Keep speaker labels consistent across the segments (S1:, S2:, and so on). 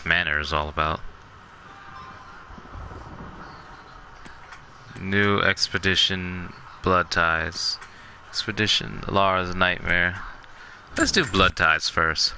S1: Manor is all about. New expedition, blood ties. Expedition, Lara's nightmare. Let's do blood ties first.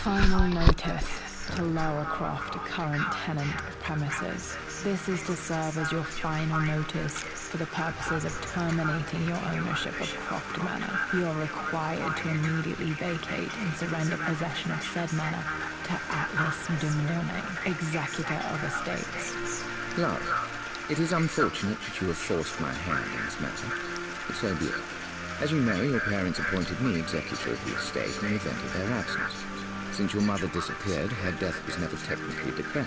S2: Final notice to Lara Croft, current tenant of premises. This is to serve as your final notice for the purposes of terminating your ownership of Croft Manor. You are required to immediately vacate and surrender possession of said manor to Atlas de Mornay, executor of estates.
S3: Love, it is unfortunate that you have forced my hand in this matter, but so be it. As you know, your parents appointed me executor of the estate in the event of their absence. Since your mother disappeared, her death was never technically declared.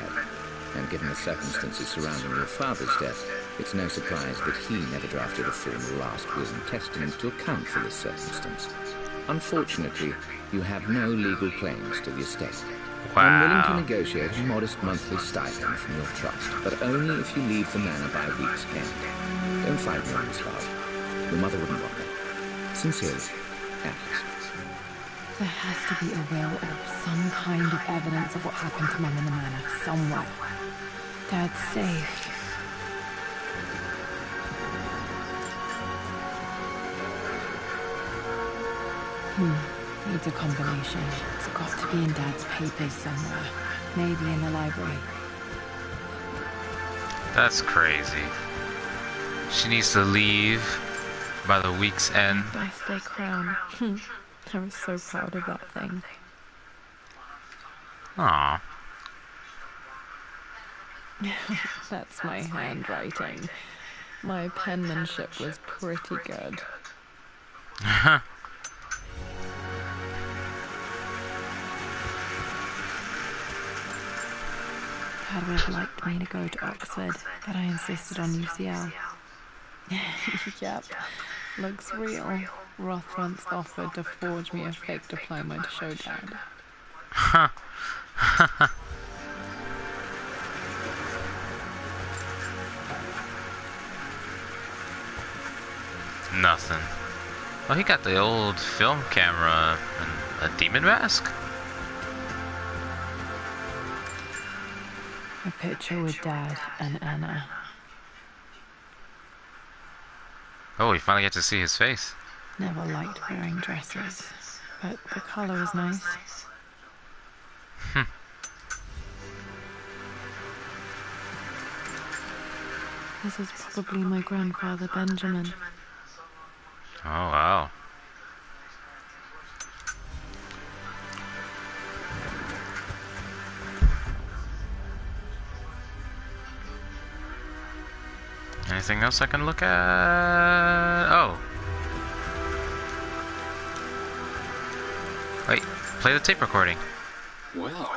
S3: And given the circumstances surrounding your father's death, it's no surprise that he never drafted a formal last will and testament to account for this circumstance. Unfortunately, you have no legal claims to the estate.
S1: Wow.
S3: I'm willing to negotiate a modest monthly stipend from your trust, but only if you leave the manor by week's end. Don't fight me on this, love. Your mother wouldn't want that. Sincerely, Atlas.
S2: There has to be a will or some kind of evidence of what happened to Mum in the manor, somewhere. Dad's safe. Needs a combination. It's got to be in Dad's papers somewhere. Maybe in the library.
S1: That's crazy. She needs to leave by the week's end.
S2: Birthday crown. I was so proud of that thing.
S1: Aww.
S2: That's my handwriting. My penmanship was pretty good. Dad would have liked me to go to Oxford, but I insisted on UCL. Yep, looks real. Roth once offered to forge me a fake diploma to show Dad.
S1: Nothing. Well, he got the old film camera and a demon mask?
S2: A picture with Dad and Anna.
S1: Oh, we finally get to see his face.
S2: Never liked wearing dresses, but the color is nice. This is probably my grandfather Benjamin.
S1: Oh, wow. Anything else I can look at? Oh. Wait, play the tape recording.
S4: Well,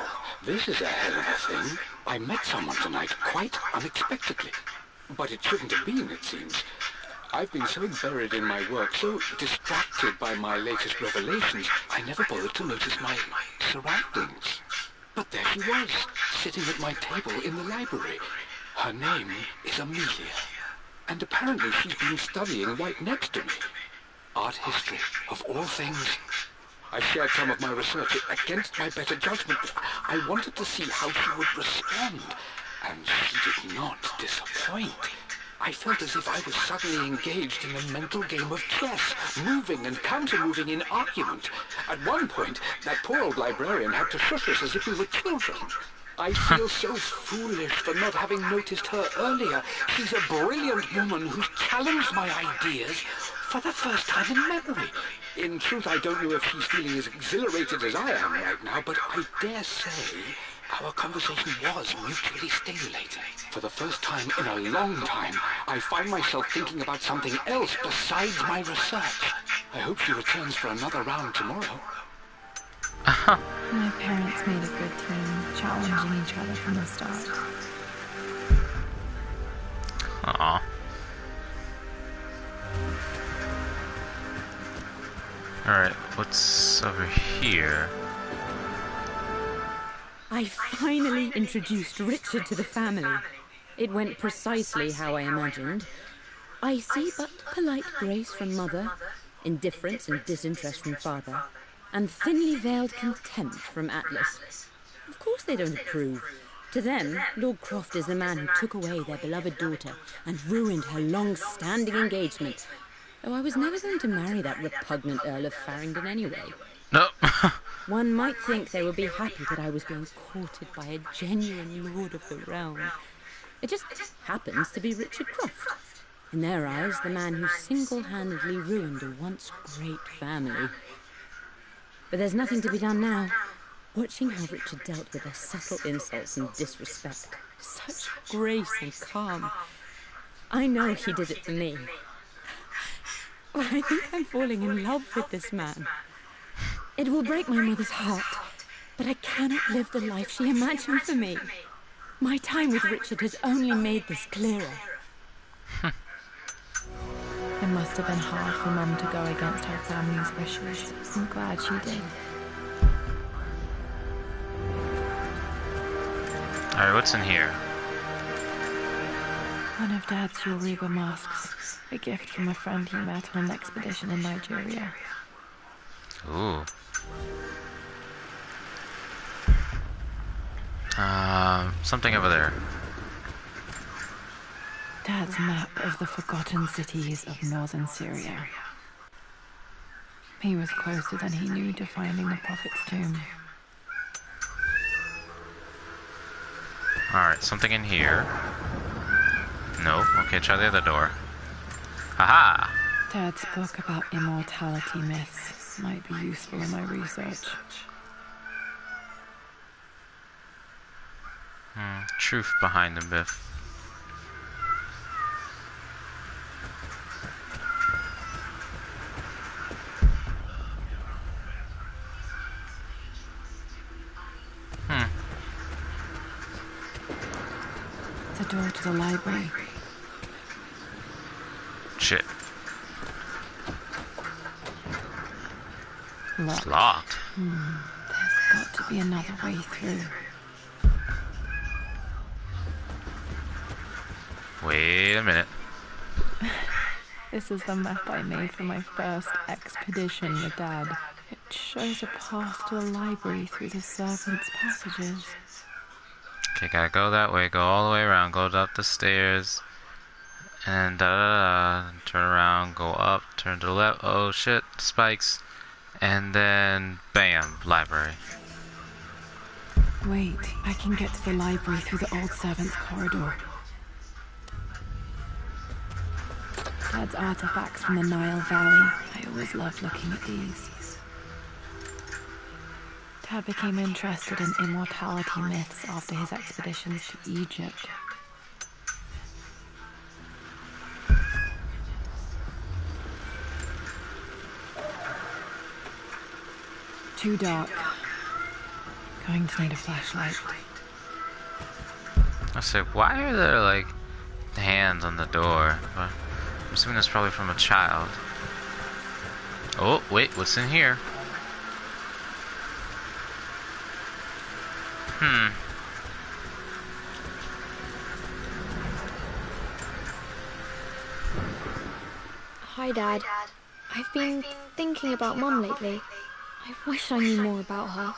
S4: this is a hell of a thing. I met someone tonight quite unexpectedly. But it shouldn't have been, it seems. I've been so buried in my work, so distracted by my latest revelations, I never bothered to notice my surroundings. But there she was, sitting at my table in the library. Her name is Amelia. And apparently she's been studying right next to me. Art history, of all things. I shared some of my research against my better judgment. I wanted to see how she would respond, and she did not disappoint. I felt as if I was suddenly engaged in a mental game of chess, moving and counter-moving in argument. At one point, that poor old librarian had to shush us as if we were children. I feel so foolish for not having noticed her earlier. She's a brilliant woman who's challenged my ideas for the first time in memory. In truth, I don't know if she's feeling as exhilarated as I am right now, but I dare say Our conversation was mutually stimulating. For the first time in a long time, I find myself thinking about something else besides my research. I hope she returns for another round tomorrow.
S2: My parents made a good team, challenging each other from the start.
S1: Aw. Alright, what's over here?
S5: I finally introduced Richard to the family. It went precisely how I imagined. I see but polite grace from mother, indifference and disinterest from father, and thinly veiled contempt from Atlas. Of course they don't approve. To them, Lord Croft is the man who took away their beloved daughter and ruined her long-standing engagement, though I was never going to marry that repugnant Earl of Farringdon anyway.
S1: Nope.
S5: One might think they would be happy that I was being courted by a genuine lord of the realm. It just happens to be Richard Croft. In their eyes, the man who single-handedly ruined a once great family. But there's nothing to be done now. Watching how Richard dealt with their subtle insults and disrespect, such grace and calm. I know he did it for me. But I think I'm falling in love with this man. It will break my mother's heart, but I cannot live the life she imagined for me. My time with Richard has only made this clearer.
S2: It must have been hard for Mum to go against her family's wishes. I'm glad she did.
S1: Alright, what's in here?
S2: One of Dad's Yoruba masks. A gift from a friend he met on an expedition in Nigeria.
S1: Ooh. Something over there.
S2: Dad's map of the forgotten cities of northern Syria. He was closer than he knew to finding the Prophet's tomb.
S1: Alright, something in here. No. Okay, try the other door. Haha!
S2: Dad's book about immortality myths might be useful in my research.
S1: Truth behind the myth.
S2: The door to the library.
S1: Shit. It's
S2: Locked.
S1: locked.
S2: There's got to be another way through.
S1: Wait a minute.
S2: This is the map I made for my first expedition with Dad. It shows a path to the library through the servants' passages.
S1: Okay, gotta go that way, go all the way around, go up the stairs, and turn around, go up, turn to the left, oh shit, spikes, and then bam, library.
S2: Wait, I can get to the library through the old servants' corridor. Dad's artifacts from the Nile Valley. I always loved looking at these. Dad became interested in immortality myths after his expeditions to Egypt. Too dark. Going to need a flashlight.
S1: I said, why are there like hands on the door? Well, I'm assuming that's probably from a child. Oh, wait, what's in here?
S6: Hi, Dad. I've been thinking about Mum lately. I wish I knew more about her.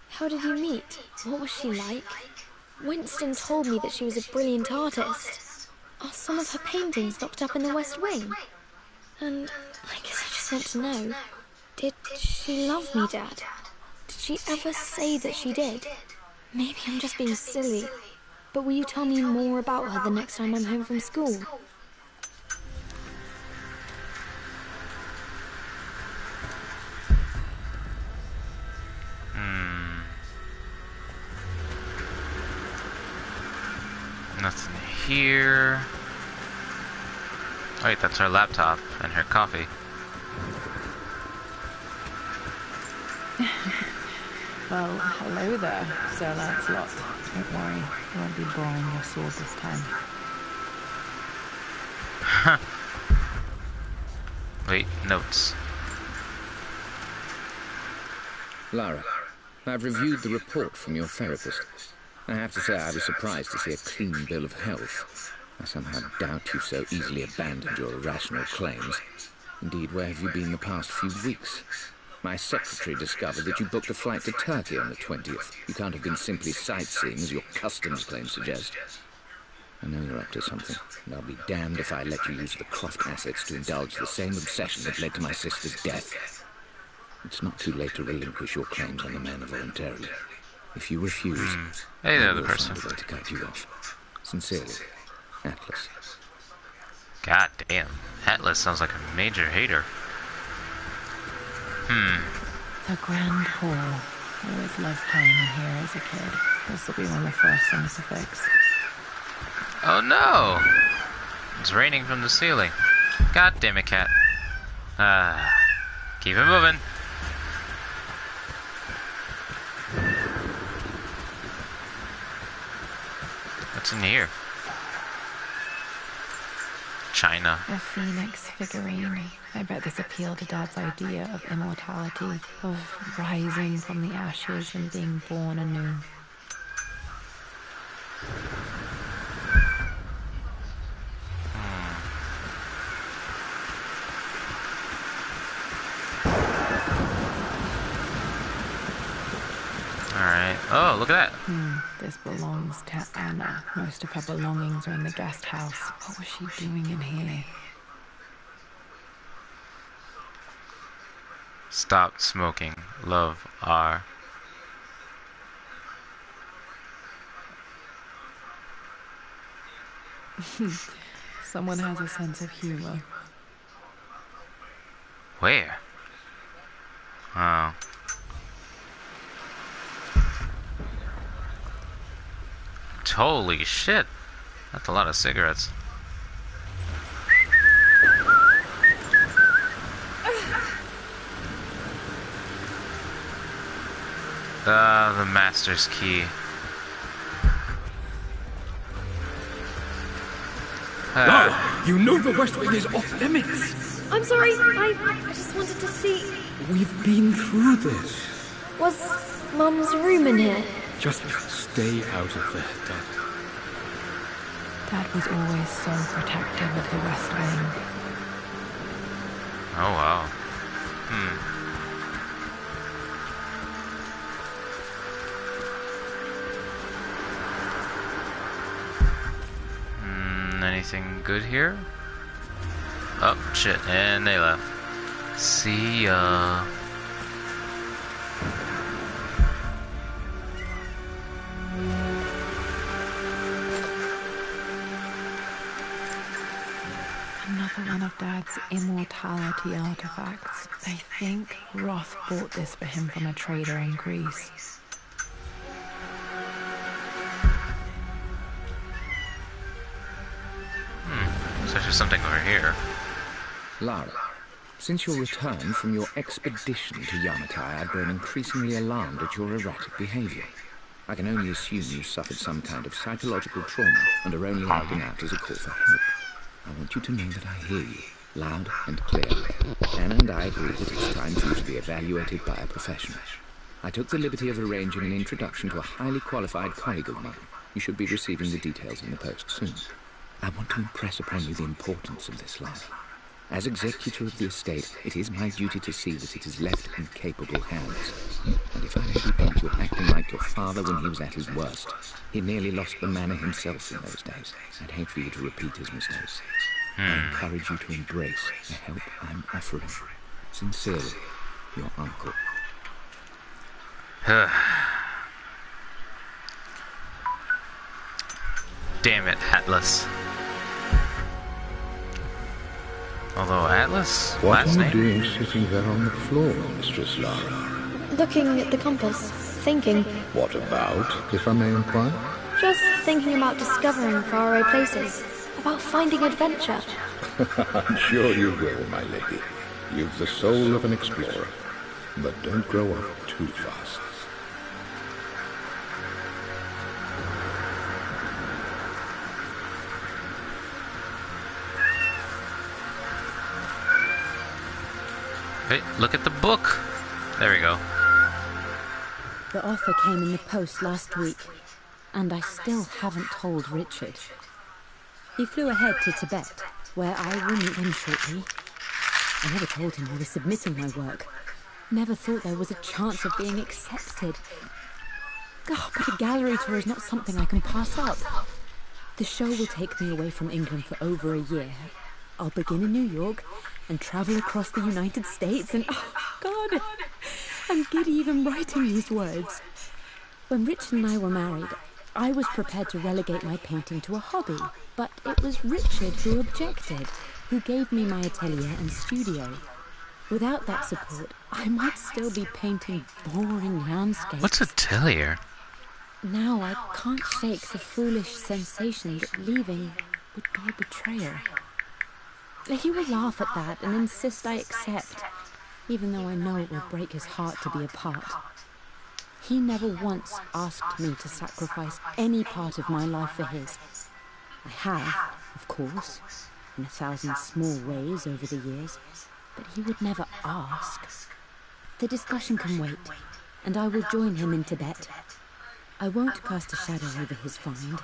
S6: How did you meet? What was she like? Winston told me that she was a brilliant artist. Are some of her paintings locked up in the West Wing? And I guess I just want to know, did she love me, Dad? Did she ever say that she did? Maybe I'm just being silly, but will you tell me more about her the next time I'm home from school?
S1: here. Wait, that's her laptop and her coffee.
S2: Well, hello there, Sir Lancelot. Don't worry, I won't be borrowing your sword this time.
S1: Wait, notes.
S3: Lara, I've reviewed the report from your therapist. I have to say I was surprised to see a clean bill of health. I somehow doubt you so easily abandoned your irrational claims. Indeed, where have you been the past few weeks? My secretary discovered that you booked a flight to Turkey on the 20th. You can't have been simply sightseeing, as your customs claims suggest. I know you're up to something, and I'll be damned if I let you use the Croft assets to indulge the same obsession that led to my sister's death. It's not too late to relinquish your claims on the Manor voluntarily. If you refuse,
S1: Hey there,
S3: I
S1: the
S3: will
S1: person.
S3: find a way to cut you off. Sincerely, Atlas.
S1: God damn. Atlas sounds like a major hater.
S2: The Grand Hall. Always loved playing in here as a kid. This will be one of the first things to fix.
S1: Oh no! It's raining from the ceiling. God damn it, cat. Keep it moving. What's in here? China.
S2: A phoenix figurine. I bet this appealed to Dad's idea of immortality, of rising from the ashes and being born anew.
S1: Alright. Oh, look at that.
S2: This belongs to Anna. Most of her belongings are in the guest house. What was she doing in here?
S1: Stop smoking. Love R.
S2: Someone has a sense of humor.
S1: Where? Oh. Holy shit. That's a lot of cigarettes. The master's key.
S4: Lara, you know the West Wing is off limits.
S6: I'm sorry, I just wanted to see.
S4: We've been through this.
S6: Was Mum's room in here?
S4: Just stay out of there, Dad.
S2: Dad was always so protective of the West Wing.
S1: Oh wow. Anything good here? Oh shit, and they left. See ya.
S2: Another one of Dad's immortality artifacts. I think Roth bought this for him from a trader in Greece.
S1: So there's something over here.
S3: Lara, since your return from your expedition to Yamatai, I've grown increasingly alarmed at your erratic behavior. I can only assume you suffered some kind of psychological trauma and are only holding out as a call for help. I want you to know that I hear you, loud and clear. Anna and I agree that it's time for you to be evaluated by a professional. I took the liberty of arranging an introduction to a highly qualified colleague of mine. You should be receiving the details in the post soon. I want to impress upon you the importance of this life. As executor of the estate, it is my duty to see that it is left in capable hands. And if I may be blunt, you're acting like your father when he was at his worst. He nearly lost the manor himself in those days. I'd hate for you to repeat his mistakes. I encourage you to embrace the help I'm offering. Sincerely, your uncle.
S1: Damn it, Atlas. Although Atlas,
S7: What
S1: last
S7: are you
S1: name?
S7: doing sitting there on the floor, Mistress Lara?
S6: Looking at the compass, thinking.
S7: What about, if I may inquire?
S6: Just thinking about discovering faraway places, about finding adventure.
S7: I'm sure you will, my lady. You've the soul of an explorer. But don't grow up too fast.
S1: Hey, look at the book. There we go.
S5: The offer came in the post last week, and I still haven't told Richard. He flew ahead to Tibet, where I will meet him shortly. I never told him I was submitting my work. Never thought there was a chance of being accepted. God, but a gallery tour is not something I can pass up. The show will take me away from England for over a year. I'll begin in New York and travel across the United States and... oh, God! I'm giddy even writing these words. When Richard and I were married, I was prepared to relegate my painting to a hobby, but it was Richard who objected, who gave me my atelier and studio. Without that support, I might still be painting boring landscapes.
S1: What's atelier?
S5: Now I can't shake the foolish sensation that leaving would be a betrayal. He will laugh at that and insist I accept, even though I know it will break his heart to be apart. He never once asked me to sacrifice any part of my life for his. I have, of course, in 1,000 small ways over the years, but he would never ask. The discussion can wait, and I will join him in Tibet. I won't cast a shadow over his find.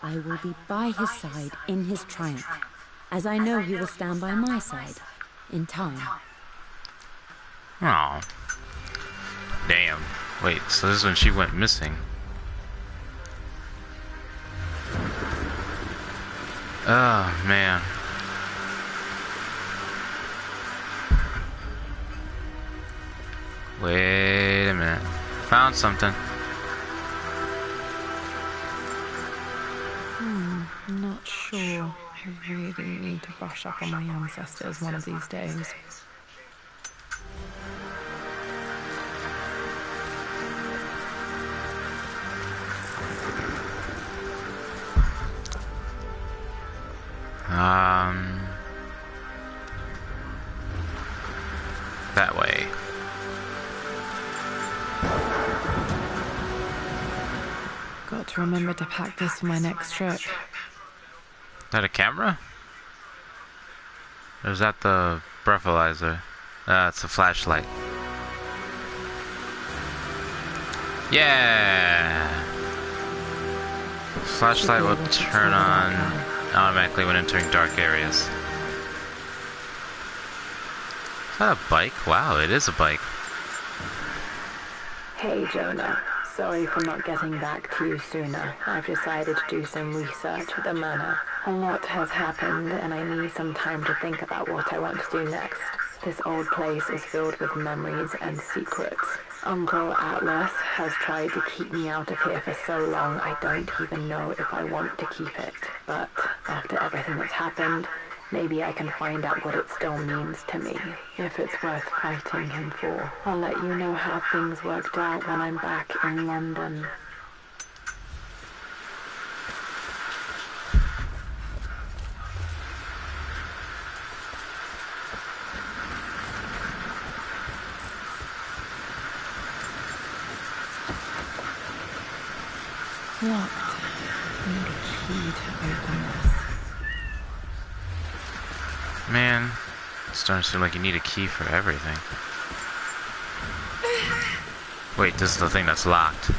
S5: I will be by his side in his triumph, as I know he will stand by my side, in time.
S1: Oh. Damn. Wait, so this is when she went missing. Oh, man. Wait a minute. Found something.
S2: Not sure. I really need to brush up on my ancestors one of these days.
S1: That way.
S2: Got to remember to pack this for my next trip.
S1: Is that a camera? Or is that the breathalyzer? It's a flashlight. Yeah! Flashlight will turn on automatically when entering dark areas. Is that a bike? Wow, it is a bike.
S2: Hey Jonah, sorry for not getting back to you sooner. I've decided to do some research at the Manor. A lot has happened and I need some time to think about what I want to do next. This old place is filled with memories and secrets. Uncle Atlas has tried to keep me out of here for so long I don't even know if I want to keep it. But after everything that's happened, maybe I can find out what it still means to me, if it's worth fighting him for. I'll let you know how things worked out when I'm back in London. Locked. I need a key to open this.
S1: Man, it's starting to seem like you need a key for everything. Wait, this is the thing that's locked.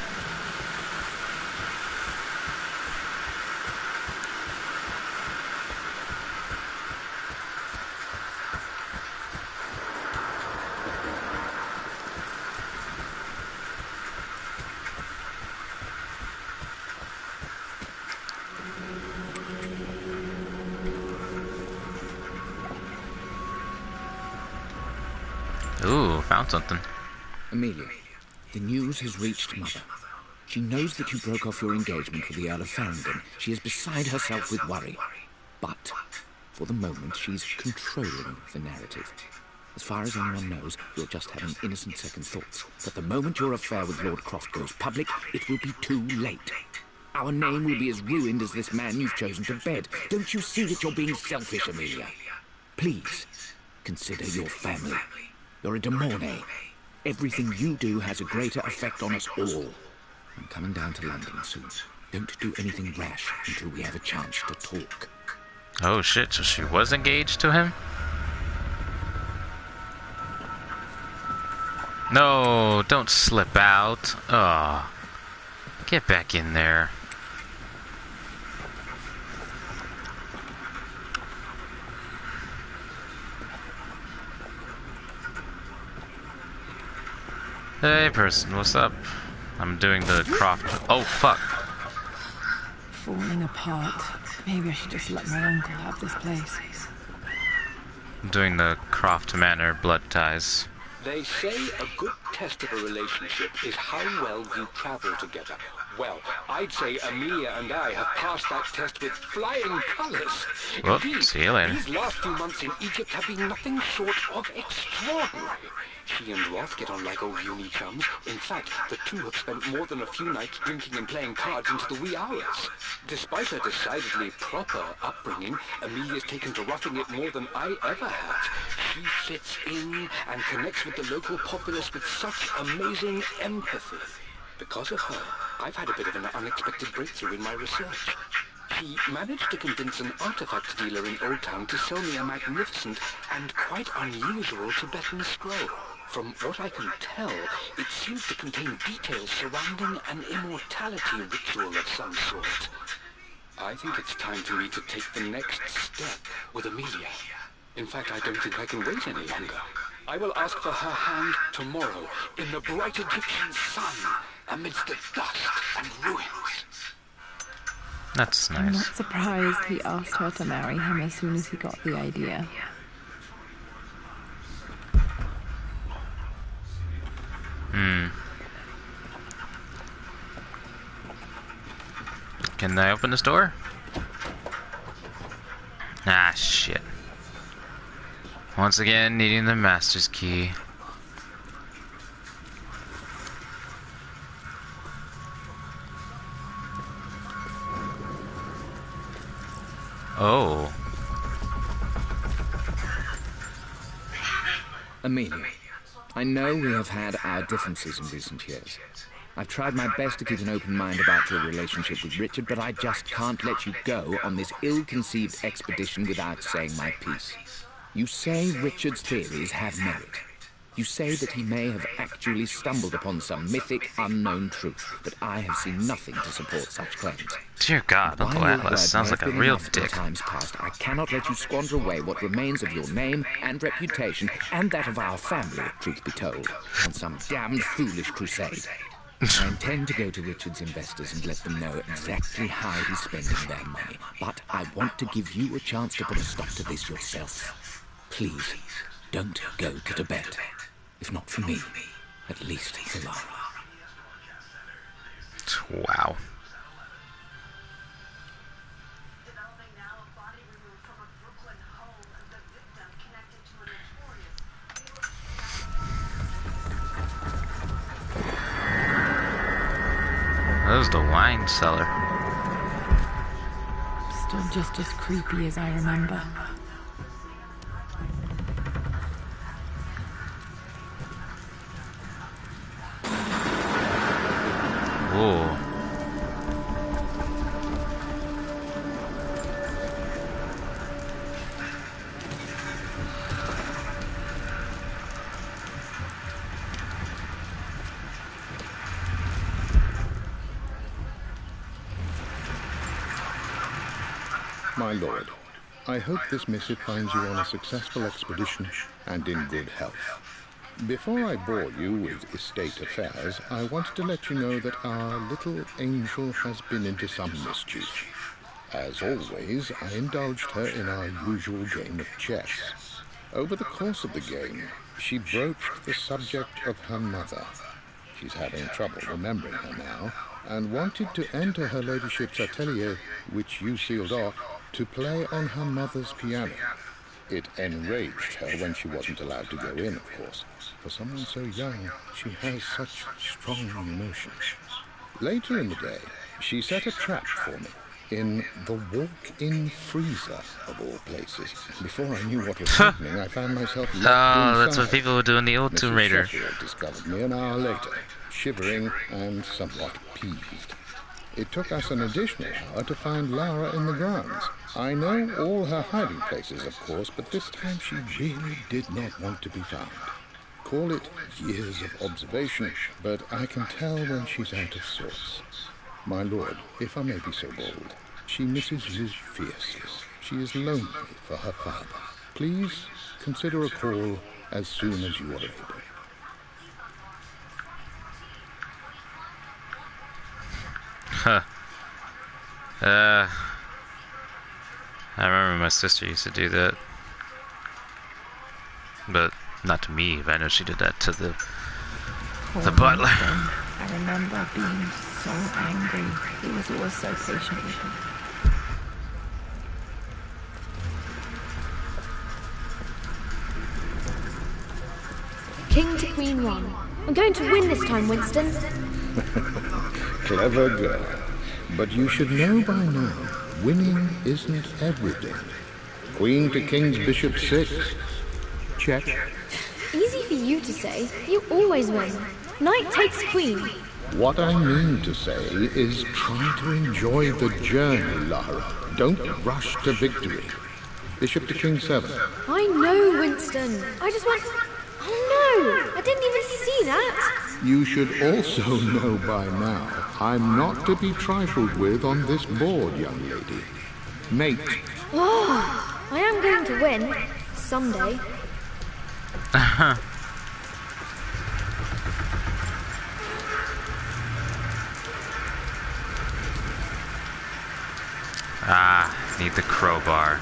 S1: Ooh, found something.
S3: Amelia, the news has reached Mother. She knows that you broke off your engagement with the Earl of Farringdon. She is beside herself with worry. But, for the moment, she's controlling the narrative. As far as anyone knows, you're just having innocent second thoughts. But the moment your affair with Lord Croft goes public, it will be too late. Our name will be as ruined as this man you've chosen to bed. Don't you see that you're being selfish, Amelia? Please, consider your family. You're a de Mornay. Everything you do has a greater effect on us all. I'm coming down to London soon. Don't do anything rash until we have a chance to talk.
S1: Oh shit, so she was engaged to him? No, don't slip out. Oh, get back in there. Hey person, what's up? I'm doing the Croft. Oh fuck.
S2: Falling apart. Maybe I should just let my uncle have this place.
S1: I'm doing the Croft Manor blood ties.
S4: They say a good test of a relationship is how well you travel together. Well, I'd say Amelia and I have passed that test with flying colours.
S1: Well,
S4: Indeed,
S1: see you later.
S4: these last few months in Egypt have been nothing short of extraordinary. She and Roth get on like old uni chums. In fact, the two have spent more than a few nights drinking and playing cards into the wee hours. Despite her decidedly proper upbringing, Amelia's taken to roughing it more than I ever have. She fits in and connects with the local populace with such amazing empathy. Because of her, I've had a bit of an unexpected breakthrough in my research. She managed to convince an artifact dealer in Old Town to sell me a magnificent and quite unusual Tibetan scroll. From what I can tell, it seems to contain details surrounding an immortality ritual of some sort. I think it's time for me to take the next step with Amelia. In fact, I don't think I can wait any longer. I will ask for her hand tomorrow in the bright Egyptian sun amidst the dust and ruins.
S1: That's
S2: I'm not
S1: nice.
S2: surprised he asked her to marry him as soon as he got the idea.
S1: Can I open this door? Ah, shit. Once again, needing the master's key. Oh.
S3: Amelia, I know we have had our differences in recent years. I've tried my best to keep an open mind about your relationship with Richard, but I just can't let you go on this ill-conceived expedition without saying my piece. You say Richard's theories have merit. You say that he may have actually stumbled upon some mythic, unknown truth, but I have seen nothing to support such claims.
S1: Dear God,
S3: While
S1: Uncle
S3: your
S1: Atlas
S3: word
S1: sounds
S3: may
S1: like
S3: have
S1: a
S3: been
S1: real
S3: enough in
S1: dick.
S3: times past, I cannot let you squander away what remains of your name and reputation, and that of our family, truth be told, on some damned foolish crusade. I intend to go to Richard's investors and let them know exactly how he's spending their money, but I want to give you a chance to put a stop to this yourself. Please, don't go to Tibet. If not for me, at least for Lara.
S1: Wow. That was the wine cellar.
S2: Still just as creepy as I remember.
S1: Ooh.
S7: My lord, I hope this missive finds you on a successful expedition and in good health. Before I bore you with estate affairs, I wanted to let you know that our little angel has been into some mischief. As always, I indulged her in our usual game of chess. Over the course of the game, she broached the subject of her mother. She's having trouble remembering her now, and wanted to enter her ladyship's atelier, which you sealed off, to play on her mother's piano. It enraged her when she wasn't allowed to go in, of course. For someone so young, she has such strong emotions. Later in the day, She set a trap for me in the walk-in freezer, of all places. Before I knew what was happening, I found myself locked
S1: Oh,
S7: inside.
S1: that's what people would do in the old Tomb
S7: Mrs.
S1: Raider.
S7: Sheffield discovered me an hour later, shivering and somewhat peeved. It took us an additional hour to find Lara in the grounds. I know all her hiding places, of course, but this time she really did not want to be found. Call it years of observation, but I can tell when she's out of sorts. My lord, if I may be so bold, she misses you fiercely. She is lonely for her father. Please consider a call as soon as you are able.
S1: Huh. I remember my sister used to do that. But not to me, but I know she did that to the butler.
S2: I remember being so angry. He was always so patient with me.
S6: King to Queen 1. I'm going to win this time, Winston.
S7: Clever girl. But you should know by now, winning isn't everything. Queen to King's Bishop 6. Check.
S6: Easy for you to say. You always win. Knight takes Queen.
S7: What I mean to say is try to enjoy the journey, Lara. Don't rush to victory. Bishop to King 7.
S6: I know, Winston. I just want... Oh no! I didn't even see that!
S7: You should also know by now, I'm not to be trifled with on this board, young lady. Mate.
S6: Oh, I am going to win. Someday.
S1: Need the crowbar.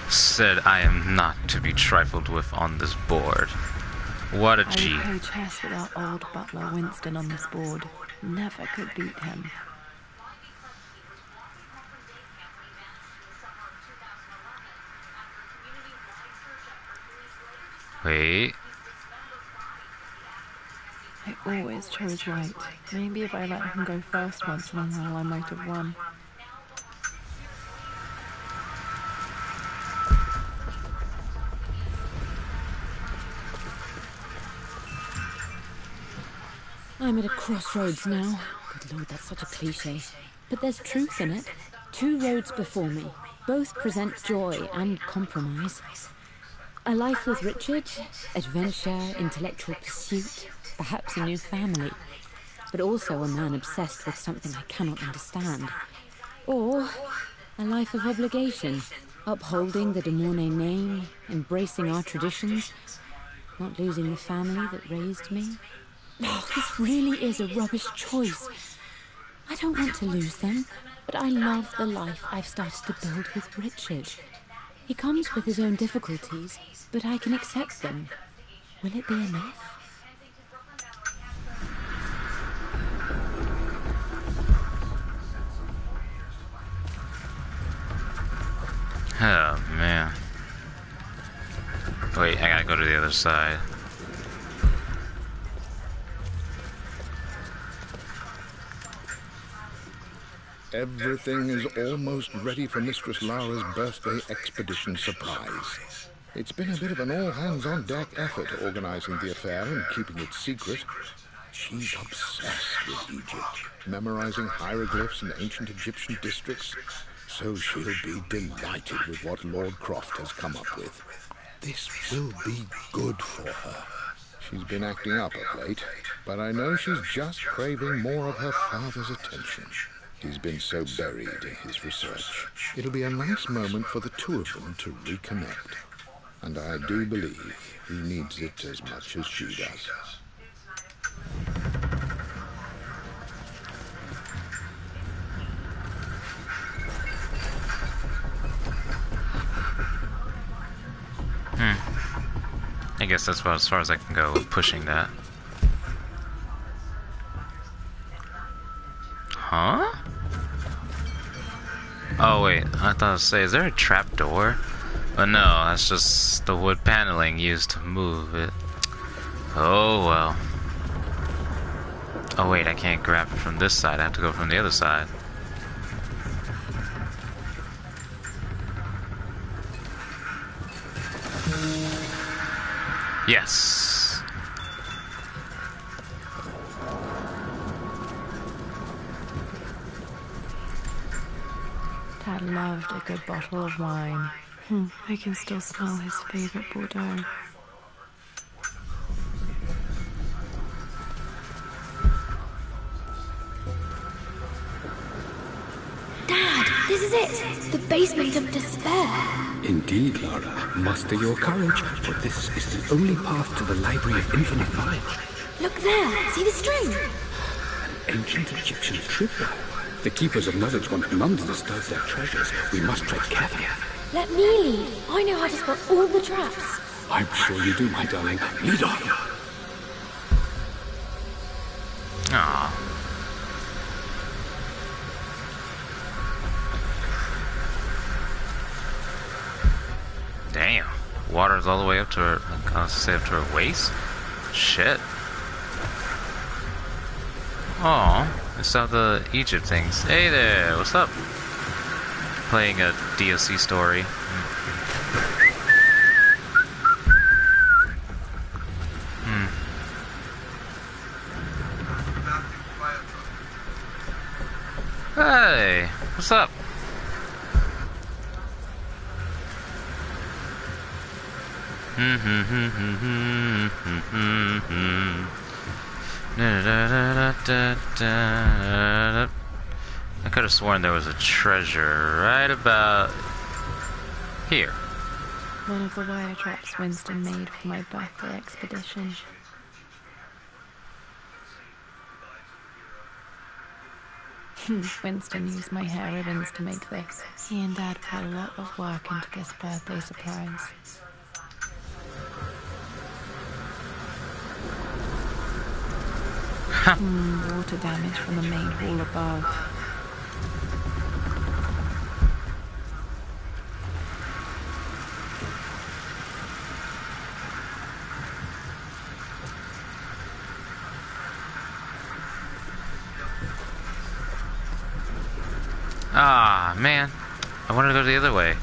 S1: Said I am not to be trifled with on this board. What a G.
S2: I would play chess with our old butler Winston on this board. Never could beat him.
S1: Wait.
S2: I always chose right. Maybe if I let him go first once in a while, I might have won.
S5: I'm at a crossroads now. Good Lord, that's such a cliche. But there's truth in it. Two roads before me. Both present joy and compromise. A life with Richard, adventure, intellectual pursuit, perhaps a new family. But also a man obsessed with something I cannot understand. Or a life of obligation, upholding the de Mornay name, embracing our traditions, not losing the family that raised me. Oh, this really is a rubbish choice. I don't want to lose them, but I love the life I've started to build with Richard. He comes with his own difficulties, but I can accept them. Will it be enough?
S1: Oh, man. Wait, I gotta go to the other side.
S7: Everything is almost ready for Mistress Lara's birthday expedition supplies. It's been a bit of an all-hands-on-deck effort organizing the affair and keeping it secret. She's obsessed with Egypt, memorizing hieroglyphs and ancient Egyptian districts, so she'll be delighted with what Lord Croft has come up with. This will be good for her. She's been acting up of late, but I know she's just craving more of her father's attention. He's been so buried in his research. It'll be a nice moment for the two of them to reconnect. And I do believe he needs it as much as she does.
S1: I guess that's about as far as I can go with pushing that. Huh? Oh wait, I thought I was saying, is there a trap door? But no, that's just the wood paneling used to move it. Oh well. Oh wait, I can't grab it from this side. I have to go from the other side. Yes.
S2: Dad loved a good bottle of wine. I can still smell his favorite Bordeaux.
S6: Dad, this is it! The basement of despair.
S4: Indeed, Lara. Muster your courage, for this is the only path to the Library of Infinite Knowledge.
S6: Look there! See the string?
S4: An ancient Egyptian tripper. The keepers of knowledge want none to disturb their treasures. We must tread carefully.
S6: Let me lead. I know how to spot all the traps.
S4: I'm sure you do, my darling. Lead on.
S1: Aww. Damn. Water's all the way up to her, I was say up to her waist? Shit. Aw. I saw the Egypt things. Hey there, what's up? Playing a DLC story. Hey, what's up? I could have sworn there was a treasure right about here.
S2: One of the wire traps Winston made for my birthday expedition. Winston used my hair ribbons to make this. He and Dad put a lot of work into this birthday surprise. Water damage from the main hall above.
S1: Ah, man. I wanted to go the other way.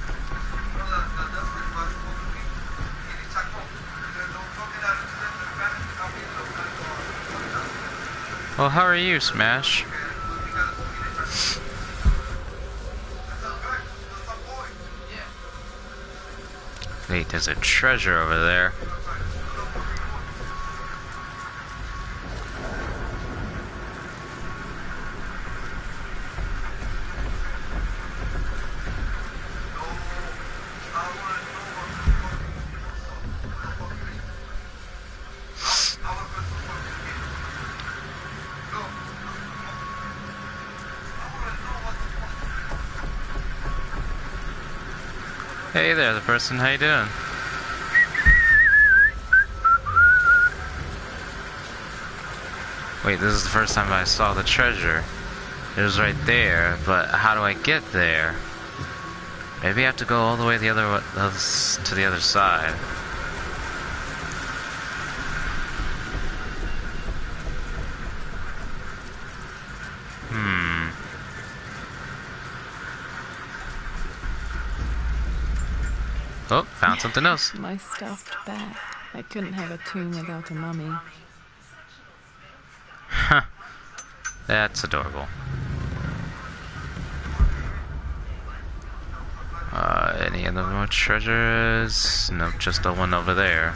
S1: Well, how are you, Smash? Wait, there's a treasure over there. Hey there, the person. How you doing? Wait, this is the first time I saw the treasure. It was right there, but how do I get there? Maybe I have to go all the way to the other side. Oh, found something else.
S2: My stuffed bat. I couldn't have a tomb without a mummy.
S1: Huh. That's adorable. Any other more treasures? Nope, just the one over there.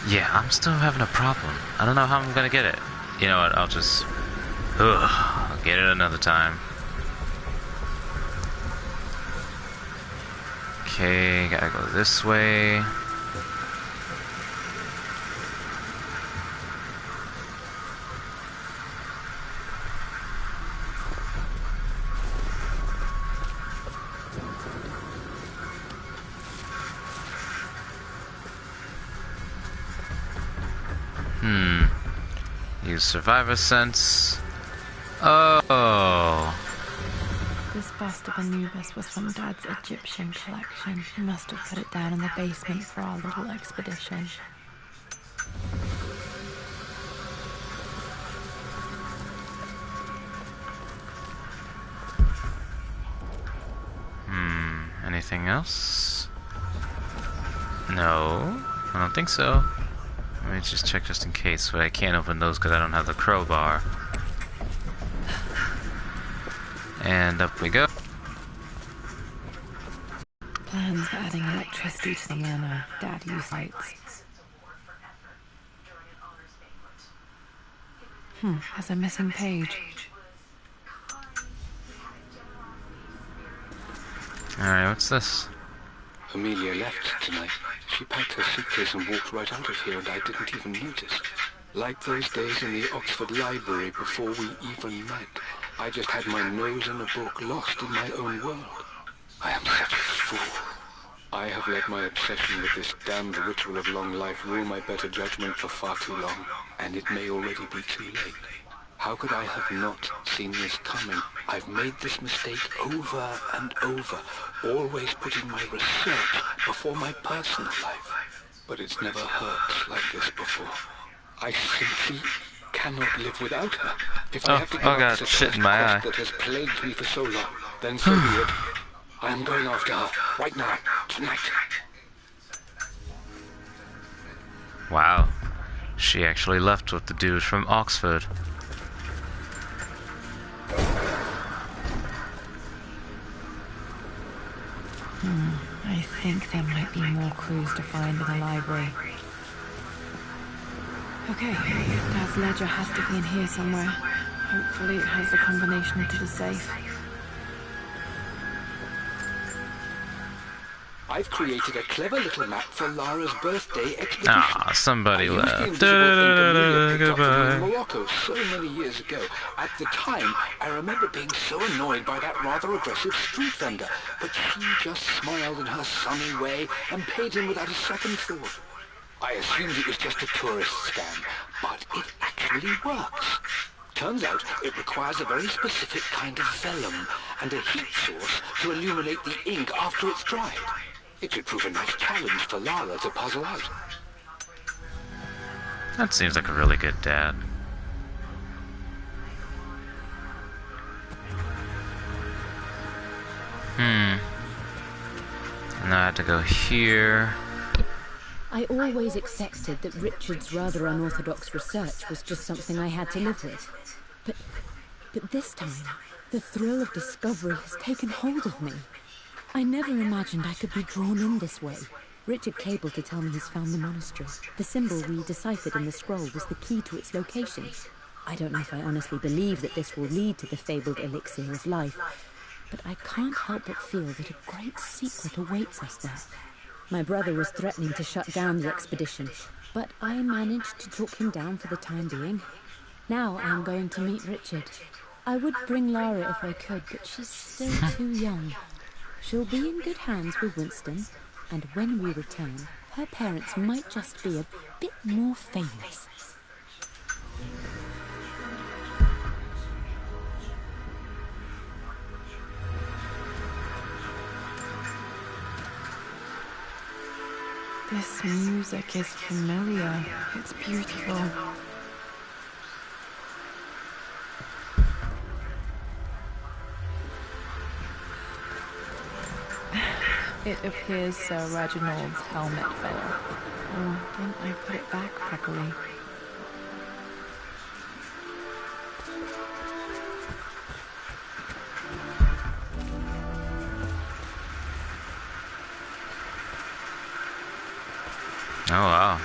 S1: Yeah, I'm still having a problem. I don't know how I'm gonna get it. You know what, I'll just... I'll get it another time. Okay, gotta go this way. Use survivor sense. Oh.
S2: This bust of Anubis was from Dad's Egyptian collection. He must have put it down in the basement for our little expedition.
S1: Anything else? No, I don't think so. Let me just check just in case, but I can't open those because I don't have the crowbar. And up we go.
S2: Plans for adding electricity to the manor. Dad used lights. There's a missing page.
S1: Alright, what's this?
S4: Amelia left tonight. She packed her suitcase and walked right out of here, and I didn't even notice. Like those days in the Oxford Library before we even met. I just had my nose in a book, lost in my own world. I am such a fool. I have let my obsession with this damned ritual of long life rule my better judgment for far too long, and it may already be too late. How could I have not seen this coming? I've made this mistake over and over, always putting my research before my personal life. But it's never hurt like this before. I simply cannot live without her. If I have to give up this
S1: shit in my eye.
S4: that has plagued me for so long, then so be it. I am going after her, right now, tonight.
S1: Wow. She actually left with the dude from Oxford.
S2: I think there might be more clues to find in the library. Okay, Dad's ledger has to be in here somewhere. Hopefully it has the combination to the safe.
S4: I've created a clever little map for Lara's birthday expedition.
S1: Ah, somebody
S4: I used the
S1: left.
S4: invisible ink Amelia picked up from me in
S1: Goodbye.
S4: Morocco so many years ago. At the time, I remember being so annoyed by that rather aggressive street vendor, but she just smiled in her sunny way and paid him without a second thought. I assumed it was just a tourist scam, but it actually works. Turns out it requires a very specific kind of vellum and a heat source to illuminate the ink after it's dried. It should prove a nice challenge for Lara to puzzle out.
S1: That seems like a really good dad. And now I have to go here.
S5: I always accepted that Richard's rather unorthodox research was just something I had to live with. But this time, the thrill of discovery has taken hold of me. I never imagined I could be drawn in this way. Richard cabled to tell me he's found the monastery. The symbol we deciphered in the scroll was the key to its location. I don't know if I honestly believe that this will lead to the fabled elixir of life, but I can't help but feel that a great secret awaits us there. My brother was threatening to shut down the expedition, but I managed to talk him down for the time being. Now I'm going to meet Richard. I would bring Lara if I could, but she's still too young. She'll be in good hands with Winston, and when we return, her parents might just be a bit more famous.
S2: This music is familiar. It's beautiful. It appears Sir Reginald's helmet fell off. Oh, didn't I put it back properly?
S1: Oh wow.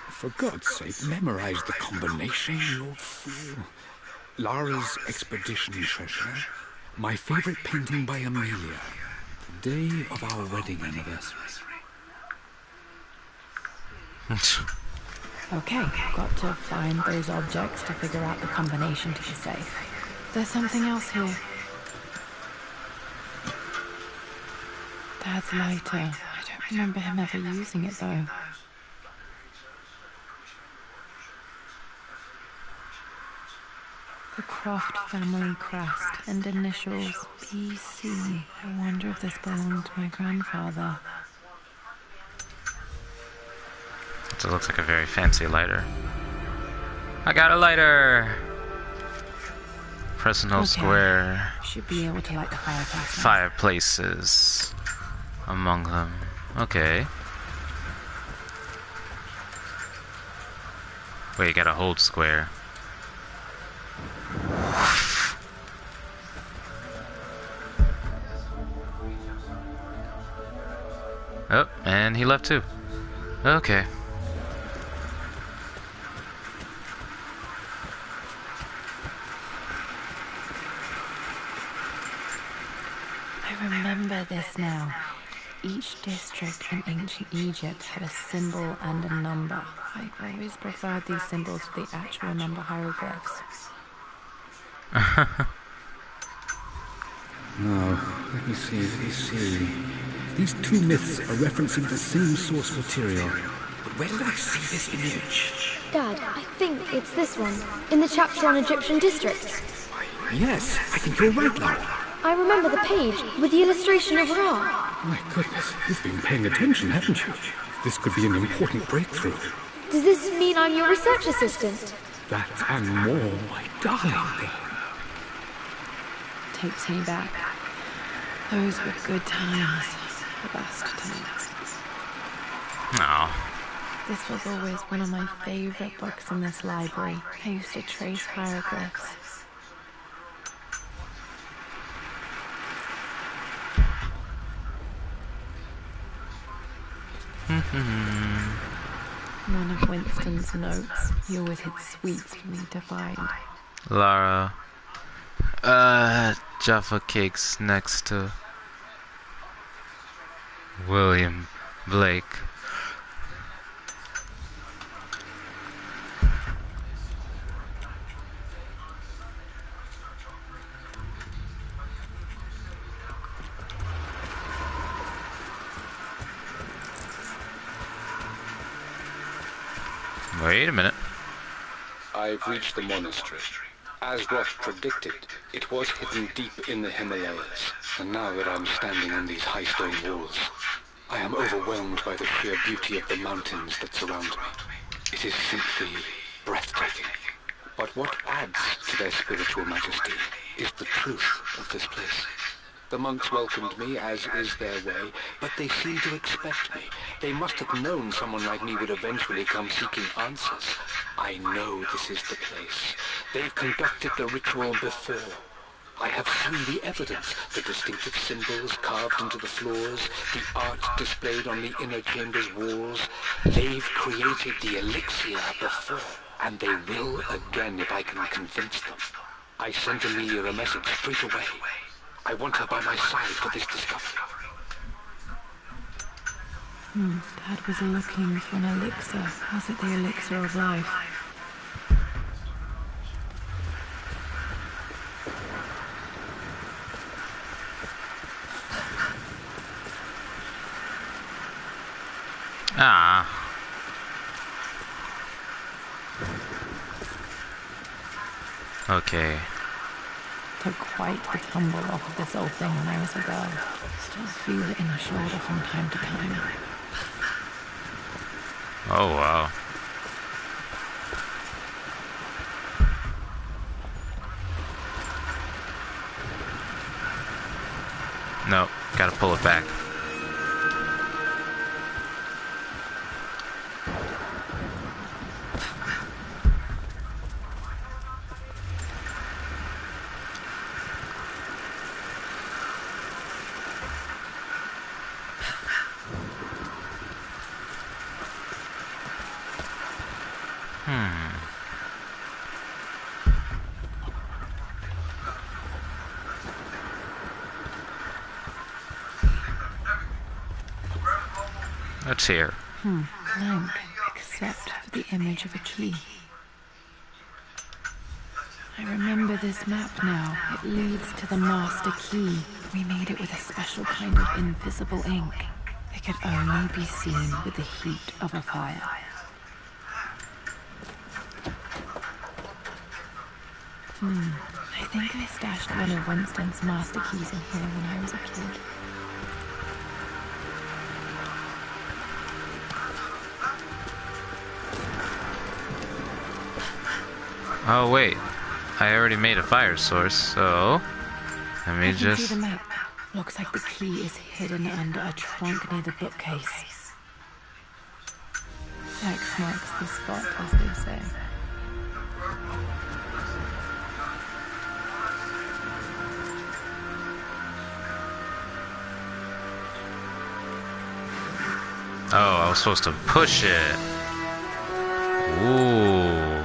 S8: For God's sake, memorize the combination, you old fool. Lara's expedition treasure. My favorite painting by Amelia. The day of our wedding anniversary.
S2: Okay, got to find those objects to figure out the combination to the safe. There's something else here. Dad's lighter. I don't remember him ever using it, though. The Croft family crest and initials BC. I wonder if this belonged to my grandfather.
S1: It looks like a very fancy lighter. I got a lighter! Personal square.
S2: Should be able to light the fireplace.
S1: Fireplaces among them. Okay. Wait, you gotta hold square. Oh, and he left too. Okay.
S2: I remember this now. Each district in ancient Egypt had a symbol and a number. I always preferred these symbols to the actual number hieroglyphs.
S8: Now, let me see. These two myths are referencing the same source material. But where did I see this image?
S6: Dad, I think it's this one, in the chapter on Egyptian districts.
S8: Yes, I think you're right, Lara.
S6: I remember the page with the illustration of Ra.
S8: My goodness, you've been paying attention, haven't you? This could be an important breakthrough.
S6: Does this mean I'm your research assistant?
S8: That and more, my darling.
S2: Takes me back. Those were good times. The best times.
S1: No.
S2: This was always one of my favorite books in this library. I used to trace hieroglyphs. One of Winston's notes. He always hid sweets for me to find.
S1: Lara. Jaffa cakes next to William Blake. Wait a minute.
S4: I've reached the monastery. As Roth predicted, it was hidden deep in the Himalayas, and now that I'm standing on these high stone walls, I am overwhelmed by the sheer beauty of the mountains that surround me. It is simply breathtaking. But what adds to their spiritual majesty is the truth of this place. The monks welcomed me, as is their way, but they seem to expect me. They must have known someone like me would eventually come seeking answers. I know this is the place. They've conducted the ritual before. I have seen the evidence, the distinctive symbols carved into the floors, the art displayed on the inner chamber's walls. They've created the elixir before, and they will again if I can convince them. I sent Amelia a message straight away. I want her by my side for this discovery.
S2: Dad was looking for an elixir. Was it the elixir of life?
S1: Ah. Okay.
S2: Took quite the tumble off of this old thing when I was a girl. Still feel it in the shoulder from time to time.
S1: Oh, wow. No, gotta pull it back. What's here?
S2: Blank, except for the image of a key. I I remember this map now. It leads to the master key. We made it with a special kind of invisible ink. It could only be seen with the heat of a fire. I think I stashed one of Winston's master keys in here when I was a kid.
S1: Oh wait, I already made a fire source, so let me
S2: I can
S1: just...
S2: see the map. Looks like the key is hidden under a trunk near the bookcase. X marks the spot, as they say.
S1: Oh, I was supposed to push it. Ooh.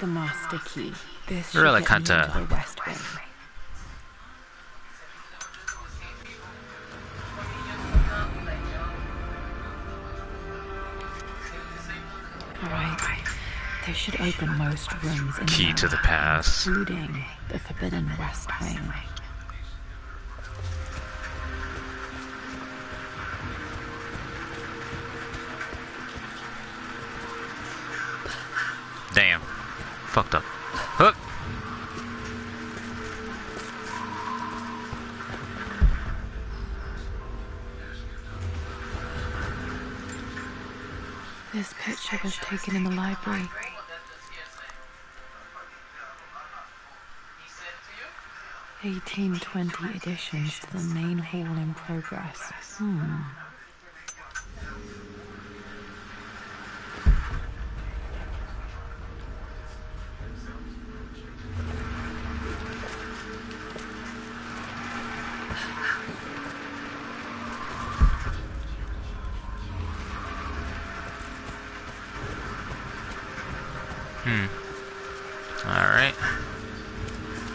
S2: The master key. This
S1: Really
S2: should get me
S1: kinda-
S2: into the West Wing. Alright. This should open most rooms in
S1: Key to the
S2: Manor,
S1: past.
S2: including the forbidden West Wing.
S1: Damn. Fucked up. Hook!
S2: This picture was taken in the library. (1820) additions to the main hall in progress.
S1: Alright.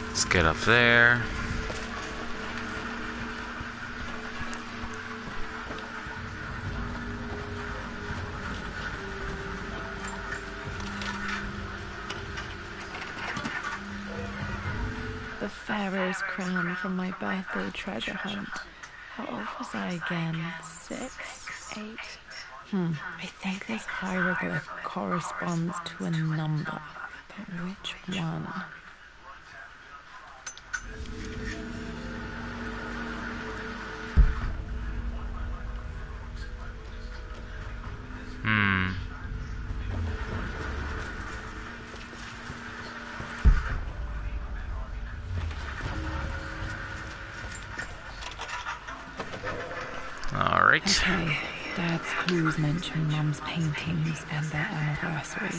S1: Let's get up there.
S2: The Pharaoh's crown from my birthday treasure hunt. How old was I again? 6? 8? I think this hieroglyph corresponds to a number. But which one?
S1: Alright.
S2: Okay, Dad's clues mention Mum's paintings and their anniversary.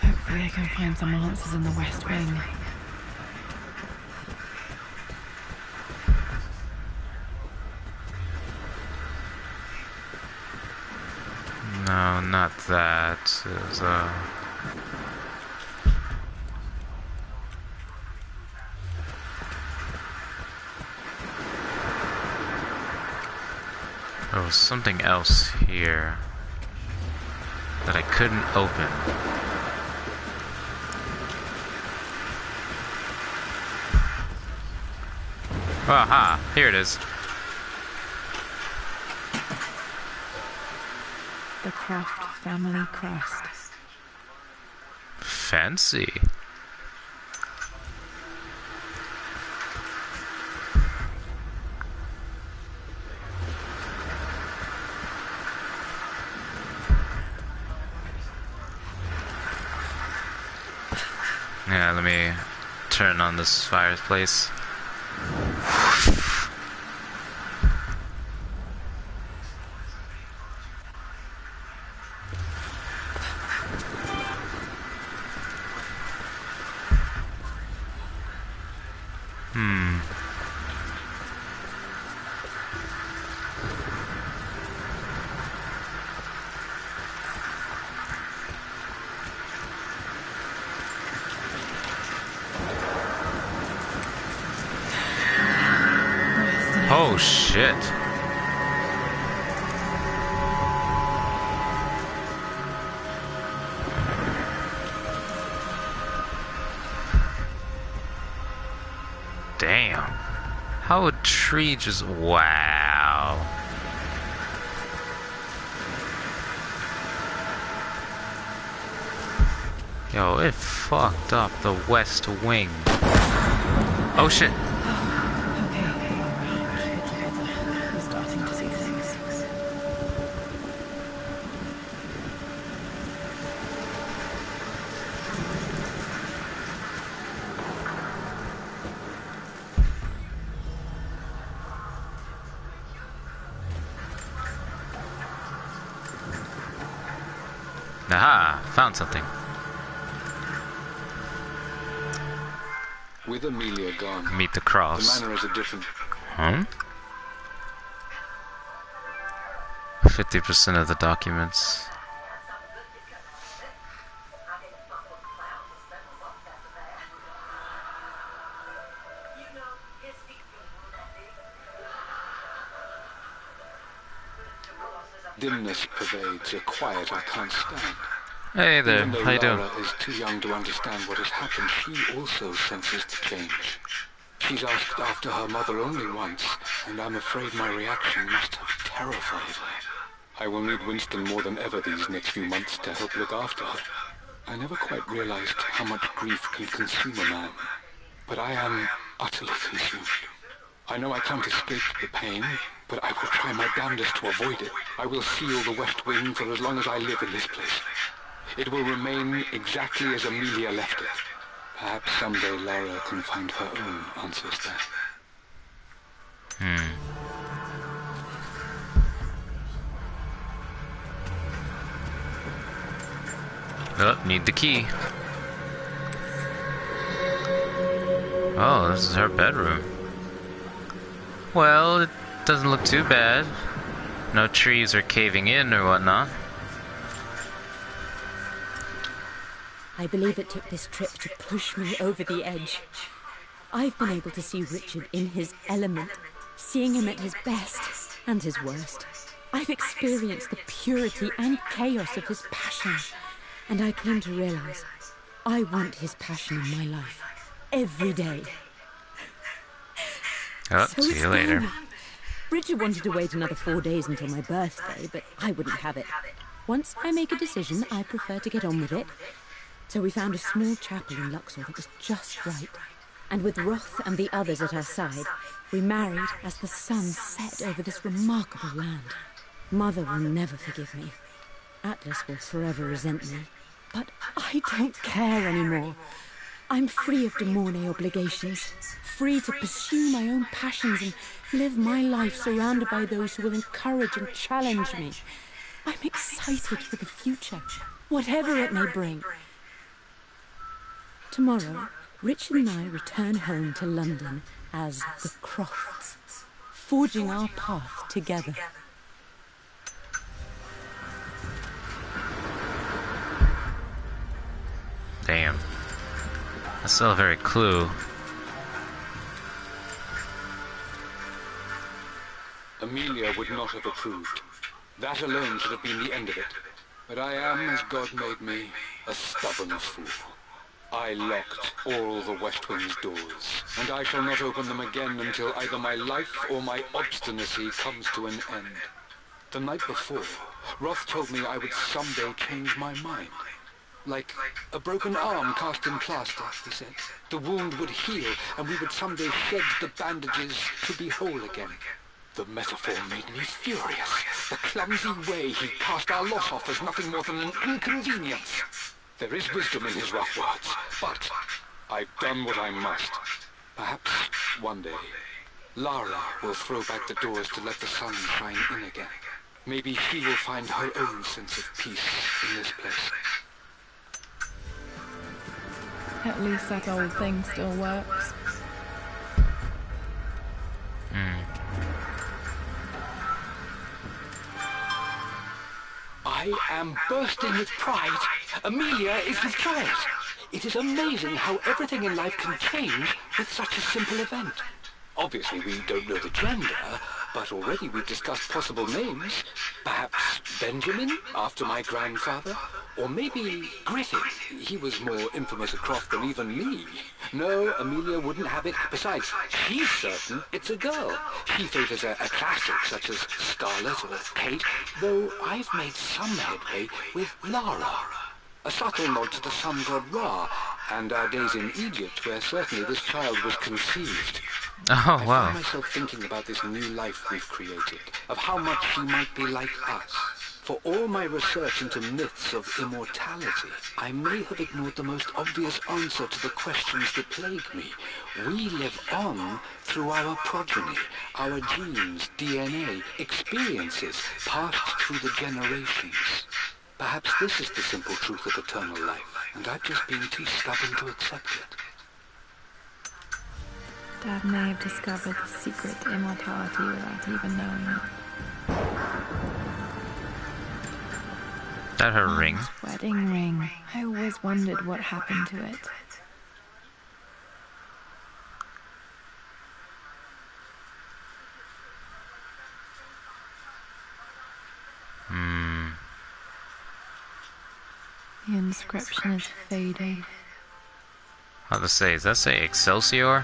S2: Hopefully I can find some answers in the West Wing.
S1: No, not that. It was, there was something else here that I couldn't open. Aha! Here it is.
S2: The Croft family crest.
S1: Fancy. Yeah, let me turn on this fireplace. Oh shit. Damn. How a tree just... Wow. Yo, it fucked up the west wing. Oh shit.
S2: Okay, Laura, keep it together. We're starting to see things.
S1: Aha, found something.
S4: With Amelia gone,
S1: Meet the
S4: the
S1: Crofts.
S4: manor is a different...
S1: Huh? 50% of the documents.
S4: Dimness pervades a quiet I can't stand.
S1: Hey there,
S4: Even though
S1: how you doing?
S4: Lara is too young to understand what has happened, she also senses the change. She's asked after her mother only once, and I'm afraid my reaction must have terrified her. I will need Winston more than ever these next few months to help look after her. I never quite realized how much grief can consume a man, but I am utterly consumed. I know I can't escape the pain, but I will try my damnedest to avoid it. I will seal the West Wing for as long as I live in this place. It will remain exactly as Amelia left it. Perhaps someday Lara can find her own answers there.
S1: Oh, need the key. Oh, this is her bedroom. Well, it doesn't look too bad. No trees are caving in or whatnot.
S5: I believe it took this trip to push me over the edge. I've been able to see Richard in his element, seeing him at his best and his worst. I've experienced the purity and chaos of his passion, and I came to realize I want his passion in my life every day.
S1: Oh,
S5: So
S1: see
S5: it's
S1: you later.
S5: done. Richard wanted to wait another 4 days until my birthday, but I wouldn't have it. Once I make a decision, I prefer to get on with it. So we found a small chapel in Luxor that was just right. And with Roth and the others at our side, we married as the sun set over this remarkable land. Mother will never forgive me. Atlas will forever resent me. But I don't care anymore. I'm free of De Mornay obligations, free to pursue my own passions and live my life surrounded by those who will encourage and challenge me. I'm excited for the future, whatever it may bring. Tomorrow, Richard and I return home to London as the Crofts, forging our path together.
S1: Damn. That's still a very clue.
S4: Amelia would not have approved. That alone should have been the end of it. But I am, as God made me, a stubborn fool. I locked all the West Wing's doors, and I shall not open them again until either my life or my obstinacy comes to an end. The night before, Roth told me I would someday change my mind. Like a broken arm cast in plaster, he said. The wound would heal, and we would someday shed the bandages to be whole again. The metaphor made me furious. The clumsy way he cast our loss off as nothing more than an inconvenience. There is wisdom in his rough words, but I've done what I must. Perhaps one day, Lara will throw back the doors to let the sun shine in again. Maybe she will find her own sense of peace in this place.
S2: At least that old thing still works.
S4: I am bursting with pride. Amelia is with child. It is amazing how everything in life can change with such a simple event. Obviously, we don't know the gender, but already we've discussed possible names. Perhaps Benjamin, after my grandfather, Or maybe Griffin. He was more infamous at Croft than even me. No, Amelia wouldn't have it. Besides, she's certain it's a girl. She favors a classic such as Scarlet or Kate, though I've made some headway with Lara. A subtle nod to the sun god Ra, and our days in Egypt where certainly this child was conceived.
S1: Oh,
S4: I
S1: wow.
S4: find myself thinking about this new life we've created, of how much she might be like us. For all my research into myths of immortality, I may have ignored the most obvious answer to the questions that plague me. We live on through our progeny, our genes, DNA, experiences passed through the generations. Perhaps this is the simple truth of eternal life, and I've just been too stubborn to accept it.
S2: Dad may have discovered the secret to immortality without even knowing it.
S1: Is that her ring?
S2: Mom's wedding ring. I always wondered what happened to it. The inscription is fading.
S1: How to say? Does that say Excelsior?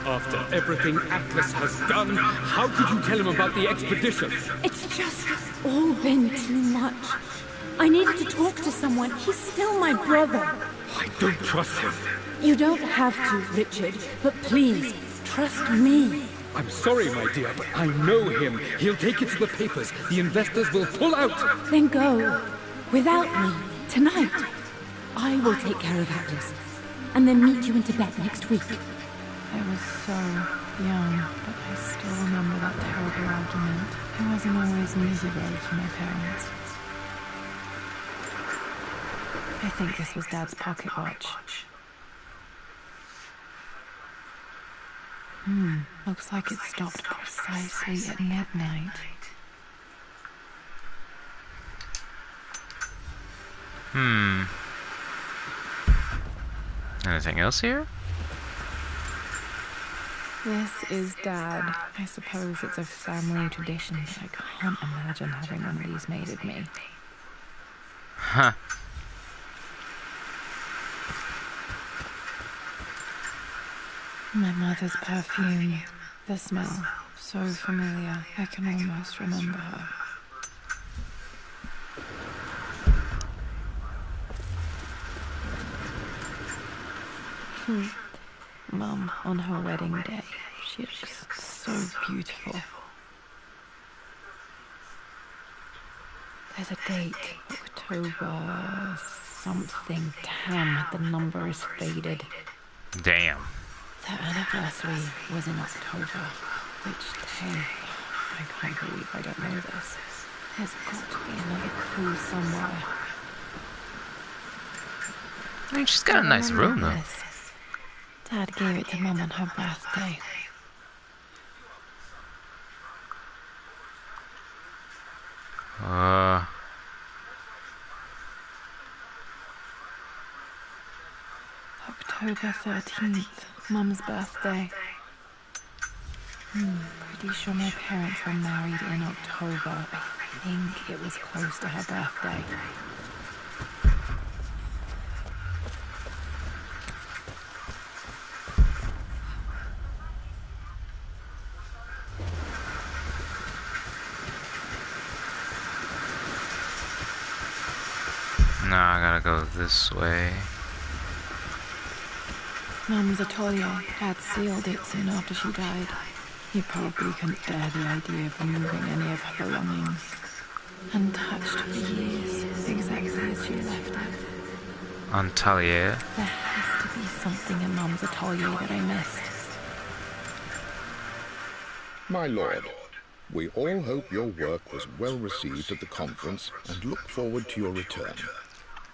S9: After everything Atlas has done, how could you tell him about the expedition?
S5: It's just all been too much. I needed to talk to someone. He's still my brother.
S9: I don't trust him.
S5: You don't have to, Richard, but please, trust me.
S9: I'm sorry, my dear, but I know him. He'll take it to the papers. The investors will pull out.
S5: Then go. Without me. Tonight. I will take care of Atlas. And then meet you in Tibet next week.
S2: I was so young, but I still remember that terrible argument. It wasn't always an easy road for my parents. I think this was Dad's pocket watch. Looks like it stopped precisely at midnight.
S1: Anything else here?
S2: This is Dad. I suppose it's a family tradition, but I can't imagine having one of these made of me.
S1: Huh.
S2: My mother's perfume. The smell. So familiar. I can almost remember her. Mum, on her wedding day, she looks so beautiful. There's a date, October something. Damn, the number is faded.
S1: Damn.
S2: The anniversary was in October, which day? I can't believe I don't know this. There's got to be another clue somewhere.
S1: I mean, she's got a nice room, though.
S2: This. Dad gave it to Mum on her birthday. October 13th, Mum's birthday. Pretty sure my parents were married in October. I think it was close to her birthday.
S1: No, I gotta go this way.
S2: Mum's atelier. Dad sealed it soon after she died. He probably couldn't bear the idea of removing any of her belongings. Untouched for years, exactly as she left it.
S1: Atelier.
S2: There has to be something in Mum's atelier that I missed.
S7: My lord, we all hope your work was well received at the conference and look forward to your return.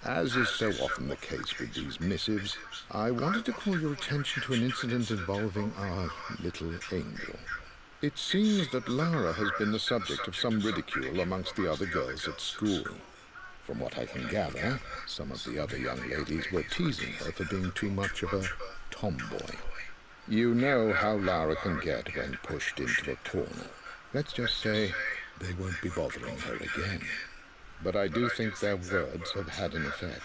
S7: As is so often the case with these missives, I wanted to call your attention to an incident involving our little angel. It seems that Lara has been the subject of some ridicule amongst the other girls at school. From what I can gather, some of the other young ladies were teasing her for being too much of a tomboy. You know how Lara can get when pushed into a corner. Let's just say they won't be bothering her again. But I do think their words have had an effect.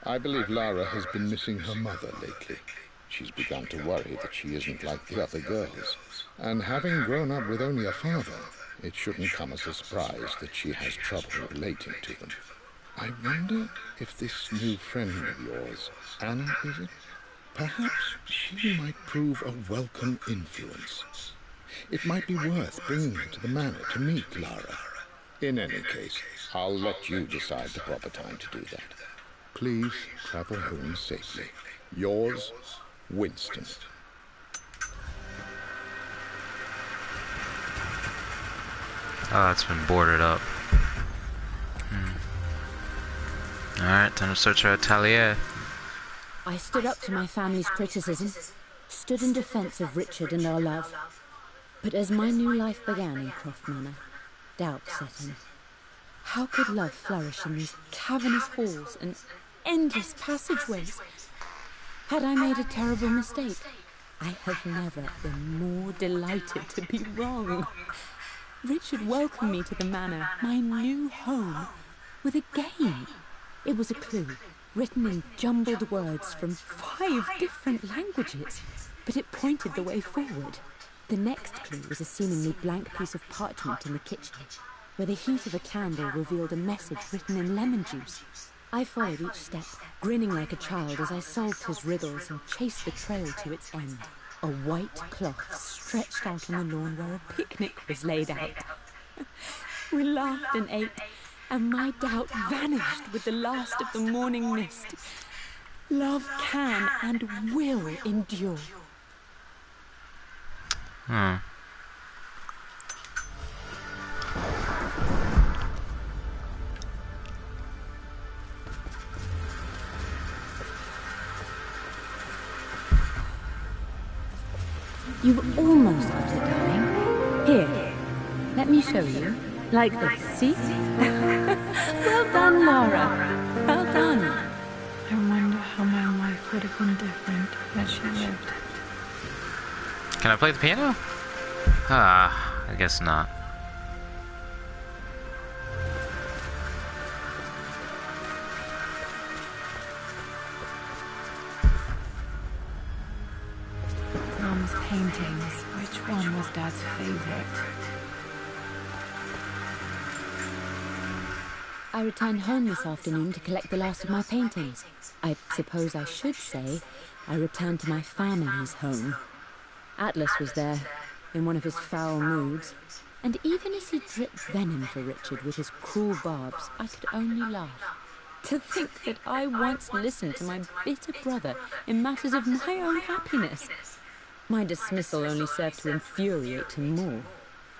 S7: I believe Lara has been missing her mother lately. She's begun to worry that she isn't like the other girls. And having grown up with only a father, it shouldn't come as a surprise that she has trouble relating to them. I wonder if this new friend of yours, Anna, is it? Perhaps she might prove a welcome influence. It might be worth bringing her to the manor to meet Lara. In any case, I'll let you decide the proper time to do that. Please travel home safely. Yours, Winston.
S1: Oh, it's been boarded up. Alright, time to search our atelier.
S5: I stood up to my family's criticism, stood in defense of Richard and our love. But as my new life began in Croft Manor, doubt set in. How could love flourish in these cavernous halls and endless passageways? Had I made a terrible mistake? I have never been more delighted to be wrong. Richard welcomed me to the manor, my new home, with a game. It was a clue, written in jumbled words from 5 different languages, but it pointed the way forward. The next clue was a seemingly blank piece of parchment in the kitchen, where the heat of a candle revealed a message written in lemon juice. I followed each step, grinning like a child as I solved his riddles and chased the trail to its end. A white cloth stretched out on the lawn where a picnic was laid out. We laughed and ate, and my doubt vanished with the last of the morning mist. Love can and will endure. You've almost got it, darling. Here, let me show you. Like this, see? Well done, Laura. Well done.
S2: I wonder how my life would have been different had she lived.
S1: Can I play the piano? I guess not.
S2: Mum's paintings. Which one was Dad's favorite?
S5: I returned home this afternoon to collect the last of my paintings. I suppose I should say I returned to my family's home. Atlas was there, in one of his foul moods, and even as he dripped venom for Richard with his cruel barbs, I could only laugh. To think that I once listened to my bitter brother in matters of my own happiness. My dismissal only served to infuriate him more.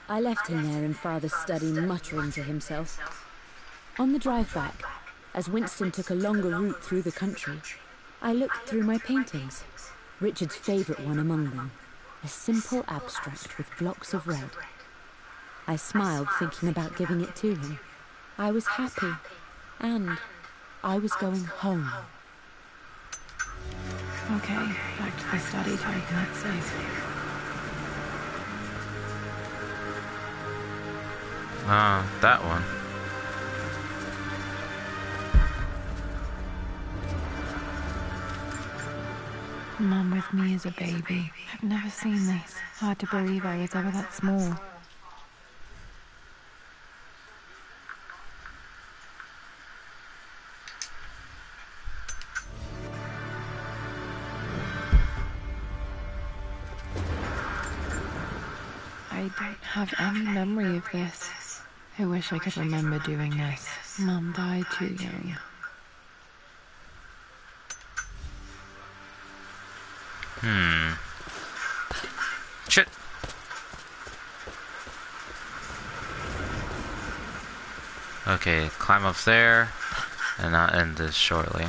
S5: I left him there in Father's study, muttering to himself. On the drive back, as Winston took a longer route through the country, I looked through my paintings, Richard's favourite one among them, a simple abstract with blocks of red. I smiled, thinking about giving it to him. I was happy, and I was going home.
S2: Okay, back to the study to open that safe.
S1: That one.
S2: Mum with me as a baby. I've never seen this. Hard to believe I was ever that small. I don't have any memory of this. I wish I could remember doing this. Mum died too young.
S1: Shit. Okay, climb up there, and I'll end this shortly.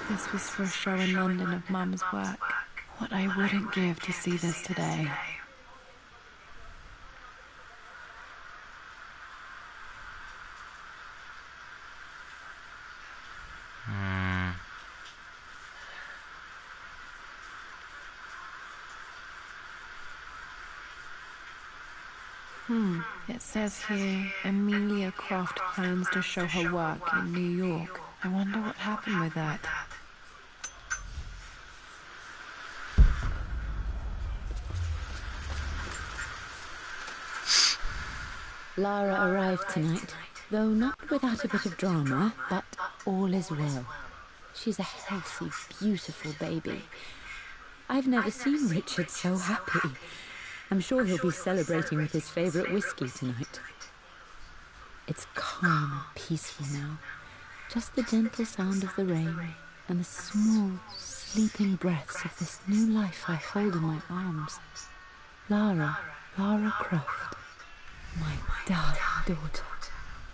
S2: This was for a show in London of Mum's work. What I wouldn't give to see this today. It says here, Amelia Croft plans to show her work in New York. I wonder what happened with that.
S5: Lara arrived tonight, though not without a bit of drama, but all is well. She's a healthy, beautiful baby. I've never seen Richard so happy. I'm sure he'll be celebrating with his favourite whiskey tonight. It's calm and peaceful now. Just the gentle sound of the rain and the small, sleeping breaths of this new life I hold in my arms. Lara Croft, my darling daughter.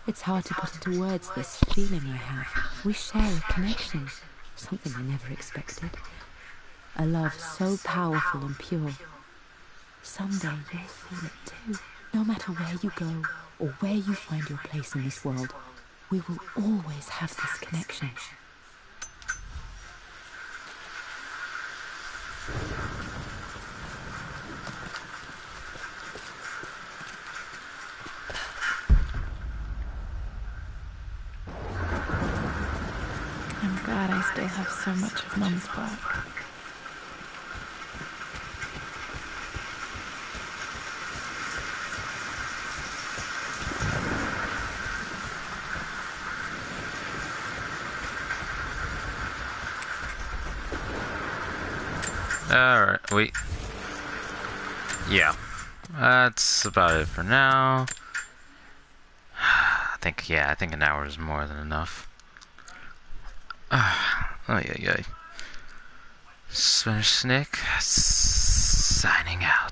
S5: It's hard to put into words this feeling I have. We share a connection, something I never expected. A love so powerful and pure. Someday you'll feel it too. No matter where you go or where you find your place in this world, we will always have this connection.
S2: I'm glad I still have so much of Mum's work.
S1: Alright, yeah, that's about it for now. I think an hour is more than enough. Oh yeah. Spanish Snake, signing out.